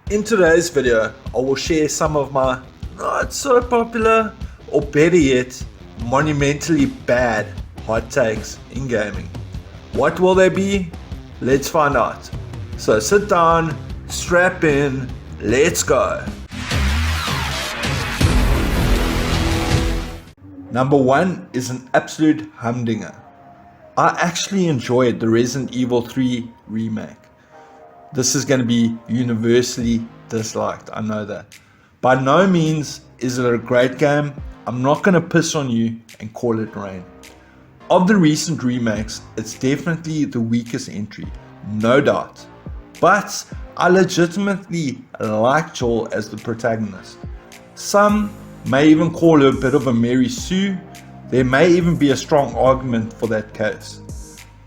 In today's video, I will share some of my not so popular, or better yet, monumentally bad hot takes in gaming. What will they be? Let's find out. So sit down, strap in, let's go. Number 1 is an absolute humdinger. I actually enjoyed the Resident Evil 3 remake. This is going to be universally disliked, I know that. By no means is it a great game. I'm not going to piss on you and call it rain. Of the recent remakes, it's definitely the weakest entry, no doubt. But I legitimately like Joel as the protagonist. Some may even call her a bit of a Mary Sue. There may even be a strong argument for that case.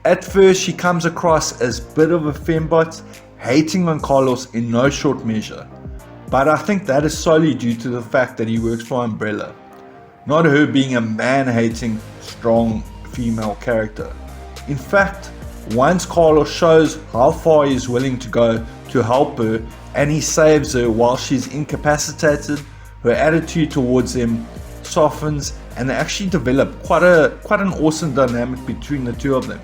At first she comes across as a bit of a fembot, hating on Carlos in no short measure. But I think that is solely due to the fact that he works for Umbrella, not her being a man-hating, strong female character. In fact, once Carlos shows how far he is willing to go to help her and he saves her while she's incapacitated, her attitude towards him softens and they actually develop quite an awesome dynamic between the two of them.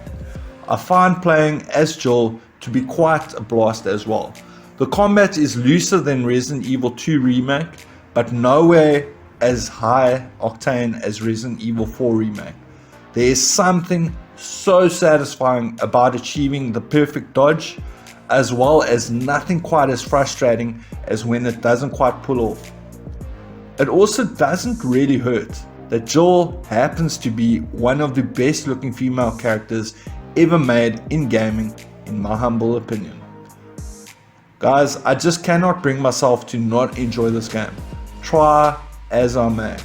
I find playing as Joel to be quite a blast as well. The combat is looser than Resident Evil 2 remake, but nowhere as high octane as Resident Evil 4 remake. There is something so satisfying about achieving the perfect dodge, as well as nothing quite as frustrating as when it doesn't quite pull off. It also doesn't really hurt that Joel happens to be one of the best looking female characters ever made in gaming, in my humble opinion. Guys, I just cannot bring myself to not enjoy this game, try as I may.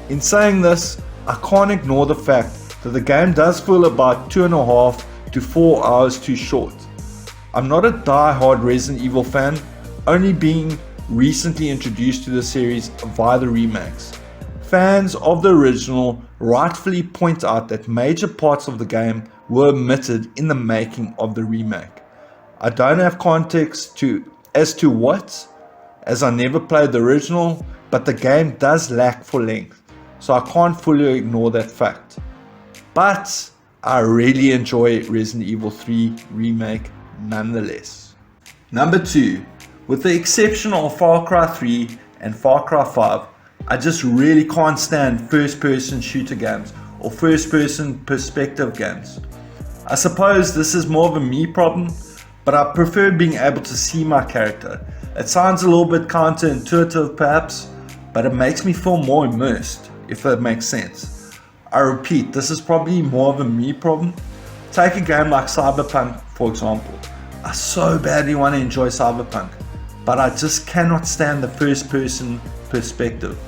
In saying this, I can't ignore the fact that the game does feel about 2.5 to 4 hours too short. I'm not a die-hard Resident Evil fan, only being recently introduced to the series via the remakes. Fans of the original rightfully point out that major parts of the game were omitted in the making of the remake. I don't have context as to what, as I never played the original, but the game does lack for length, so I can't fully ignore that fact. But I really enjoy Resident Evil 3 remake nonetheless. Number 2, with the exception of Far Cry 3 and Far Cry 5, I just really can't stand first-person shooter games or first-person perspective games. I suppose this is more of a me problem, but I prefer being able to see my character. It sounds a little bit counterintuitive perhaps, but it makes me feel more immersed, if that makes sense. I repeat, this is probably more of a me problem. Take a game like Cyberpunk for example. I so badly want to enjoy Cyberpunk, but I just cannot stand the first person perspective.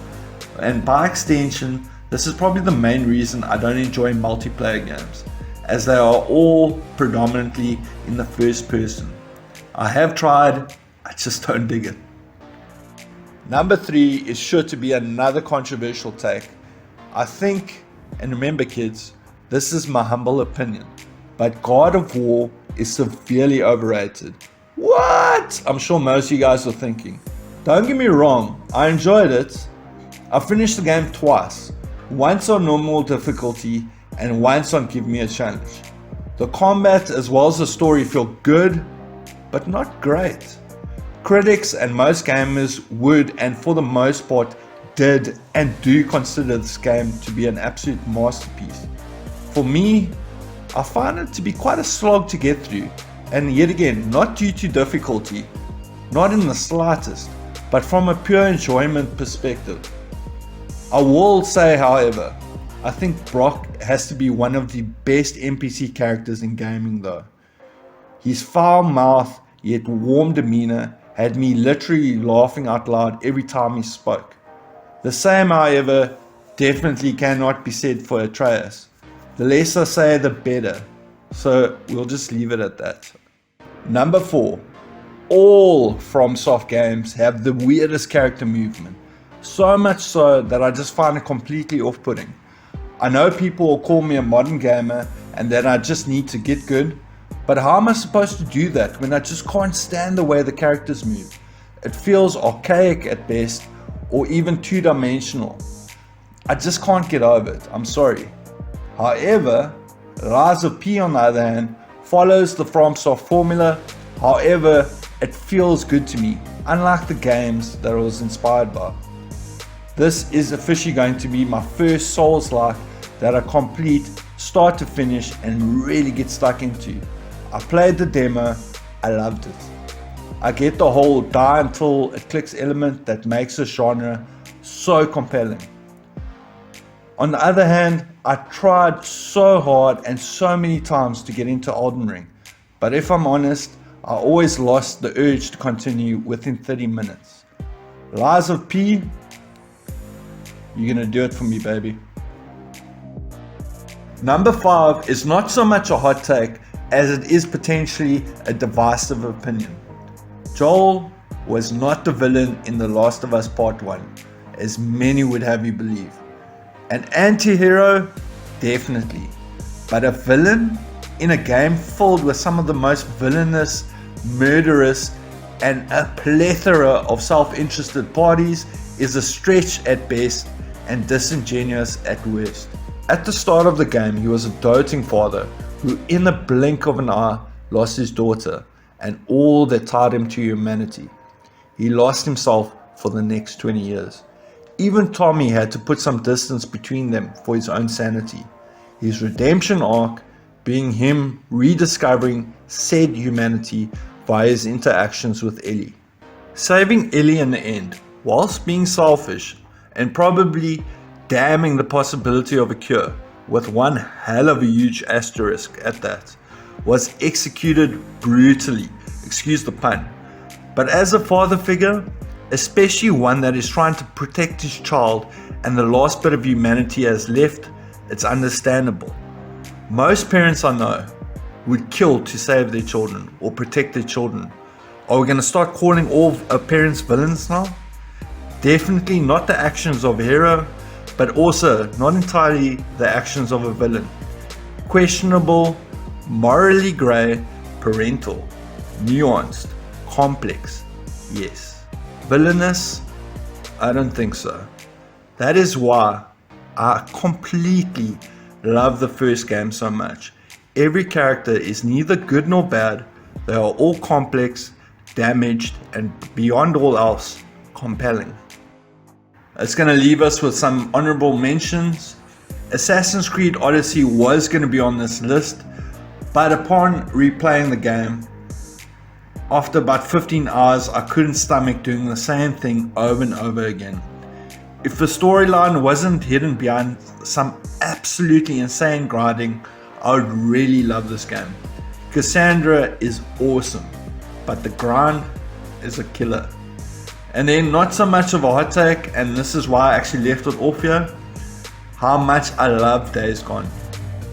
And by extension, this is probably the main reason I don't enjoy multiplayer games, as they are all predominantly in the first person. I have tried, I just don't dig it. Number 3 is sure to be another controversial take. I think, and remember kids, this is my humble opinion, but God of War is severely overrated. What? I'm sure most of you guys are thinking. Don't get me wrong, I enjoyed it. I finished the game twice, once on normal difficulty and once on Give Me a Challenge. The combat as well as the story feel good, but not great. Critics and most gamers would, and for the most part did and do, consider this game to be an absolute masterpiece. For me, I find it to be quite a slog to get through, and yet again, not due to difficulty, not in the slightest, but from a pure enjoyment perspective. I will say, however, I think Brock has to be one of the best NPC characters in gaming though. His foul mouth yet warm demeanor had me literally laughing out loud every time he spoke. The same, however, definitely cannot be said for Atreus. The less I say, the better. So we'll just leave it at that. Number 4. All FromSoft games have the weirdest character movement. So much so that I just find it completely off-putting. I know people will call me a modern gamer and that I just need to get good, but how am I supposed to do that when I just can't stand the way the characters move? It feels archaic at best, or even two-dimensional. I just can't get over it, I'm sorry. However, Lies of P on the other hand follows the FromSoft formula. However, it feels good to me, unlike the games that it was inspired by. This is officially going to be my first Souls-like that I complete start to finish and really get stuck into. I played the demo, I loved it. I get the whole die until it clicks element that makes this genre so compelling. On the other hand, I tried so hard and so many times to get into Elden Ring, but if I'm honest, I always lost the urge to continue within 30 minutes. Lies of P, you're gonna do it for me, baby. Number 5 is not so much a hot take as it is potentially a divisive opinion. Joel was not the villain in The Last of Us Part 1, as many would have you believe. An anti-hero? Definitely. But a villain in a game filled with some of the most villainous, murderous, and a plethora of self-interested parties is a stretch at best and disingenuous at worst. At the start of the game, he was a doting father who in the blink of an eye lost his daughter and all that tied him to humanity. He lost himself for the next 20 years. Even Tommy had to put some distance between them for his own sanity. His redemption arc being him rediscovering said humanity via his interactions with Ellie. Saving Ellie in the end, whilst being selfish and probably damning the possibility of a cure, with one hell of a huge asterisk at that, was executed brutally, excuse the pun. But as a father figure, especially one that is trying to protect his child and the last bit of humanity has left, it's understandable. Most parents I know would kill to save their children or protect their children. Are we going to start calling all parents villains now? Definitely not the actions of a hero, but also not entirely the actions of a villain. Questionable, morally grey, parental, nuanced, complex, yes. Villainous? I don't think so. That is why I completely love the first game so much. Every character is neither good nor bad. They are all complex, damaged, and beyond all else, compelling. It's going to leave us with some honourable mentions. Assassin's Creed Odyssey was going to be on this list, but upon replaying the game, after about 15 hours, I couldn't stomach doing the same thing over and over again. If the storyline wasn't hidden behind some absolutely insane grinding, I would really love this game. Cassandra is awesome, but the grind is a killer. And then not so much of a hot take, and this is why I actually left it off here, how much I love Days Gone.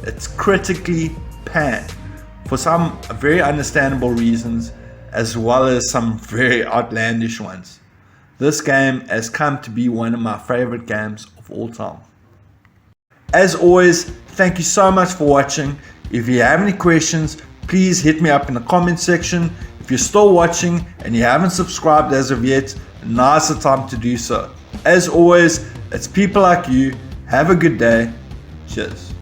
It's critically panned for some very understandable reasons, as well as some very outlandish ones. This game has come to be one of my favorite games of all time. As always, thank you so much for watching. If you have any questions, please hit me up in the comment section. If you're still watching and you haven't subscribed as of yet, now's the time to do so. As always, it's people like you. Have a good day. Cheers.